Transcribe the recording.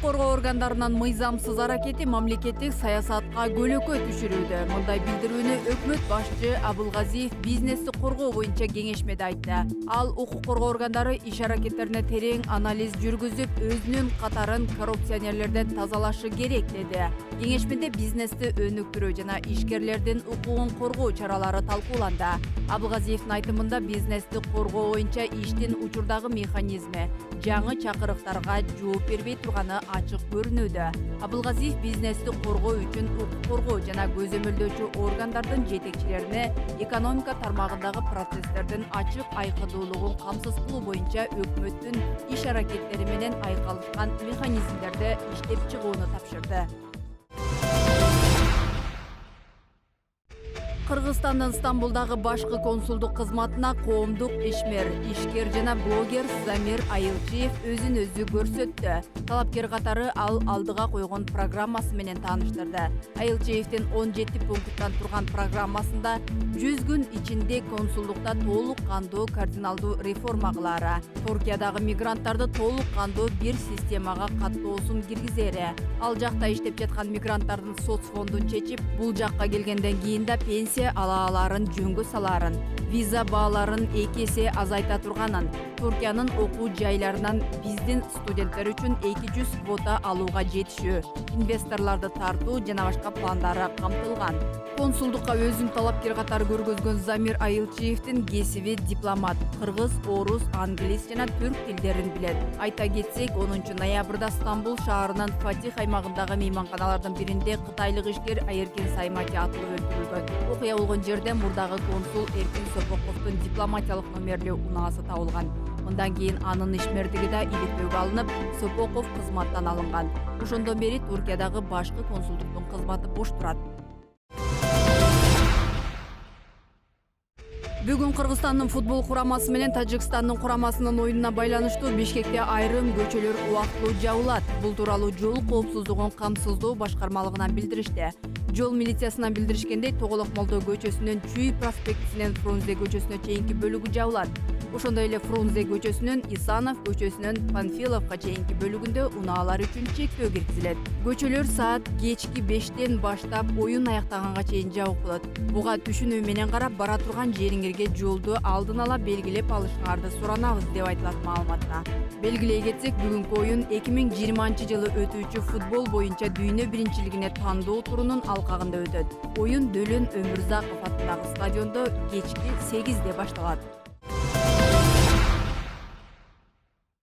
коргоо органдарынын мыйзамсыз аракети мамлекеттик саясатка көлөкө түшүрүүдө. Мындай билдирүүнү өкмөт башчы Абылгазиев бизнести коргоо боюнча кеңешмеде айтты. Ал укук коргоо органдары иш аракеттерине терең анализ жүргүзүп, өзүнүн катарын коррупционерлерден тазалашы керек деди. Кеңешмеде бизнести өнүктүрүү жана ишкерлердин укугун коргоо чаралары талкууланды. Абылгазиевдин айтымында бизнести коргоо боюнча иштин учурдагы механизми жаңы чакырыктарга жооп бербей турганы ачык көрүнүүдө. Абылгазиев бизнести коргоо үчүн укук коргоо жана көзөмөлдөөчү органдардын жетекчилерине экономика тармагындагы процесстердин ачык айкындуулугун камсыз кылуу боюнча өкмөттүн иш аракеттери менен айкалышкан механизмдерди иштеп чыгууну тапшырды. Кыргызстандын Стамбулдагы башкы консулдук кызматына коомдук ишмер, ишкер жана блогер Замир Айылчиев өзүн өзү көрсөттү. Талапкер катары ал алдыга койгон программасы менен тааныштырды. Айылчиевдин 17 пункттан турган программасында 100 күн ичинде консулдукта толук кандуу кардиналдуу реформа кылаары, Туркиядагы мигранттарды толук кандуу бир системага каттоосун киргизери, ал жакта иштеп жаткан мигранттардын соцфондун чечип, бул жакка келгенден кийин да пенсия алааларын жөнгө саларын, виза бааларын 2 эсе азайта турганын, Туркиянын окуу жайларынан биздин студенттер үчүн 200 квота алууга жетишүү, инвесторлорду тартуу жана башка пландары камтылган. Консулдукка өзүн талапкер катары көргөзгөн Замир Айылчиевдин кесиби дипломат, кыргыз, орус, англис жана түрк тилдерин билет. Айта кетсек, 10 ноябрда Стамбул шаарынын Фатих аймагындагы мейманканалардын биринде кытайлык ишкер Айыркин Саймати атылып өлтүрүлгөн. Окуя болгон жерде мурдагы консул Эркин Сопоковдун дипломатиялык номерлүү унаасы табылган. Мындан кийин анын ишмердиги да иликтөөгө алынып, Сопоков кызматтан алынган. Ошондон бери Туркиядагы башкы консулдуктун кызматы бош турат. Бүгүн Кыргызстандын футбол курамасы менен Тажикстандын курамасынын оюнуна байланыштуу Бишкекте айрым көчөлөр убактылуу жабылат. Бул тууралуу жол коопсуздугун камсыздоо башкармалыгынан билдиришти. Жол милициясынан билдиришкендей, Тоголок Молдо көчөсүнөн Чүй проспектисинен Фрунзе көчөсүнө чейинки бөлүгү жабылат. Ошондой эле Фрунзе көчөсүнөн Исанов көчөсүнөн Панфиловго чейинки бөлүгүндө унаалар үчүн чектөө киргизилет. Көчөлөр саат кечки 5-тен баштап оюн аяктаганга чейин жабык болот. Буга түшүнүү менен карап, бара турган жериңерге жолду алдын ала белгилеп алышыңарды суранабыз деп айтылат маалыматта. Белгилей кетсек, бүгүнкү оюн 2020 жылы өтүүчү футбол боюнча дүйнө биринчилигине тандоо турунун алкагында өтөт. Оюн Дөлөн Өмүрзаков атындагы стадиондо кечки 8-де башталат.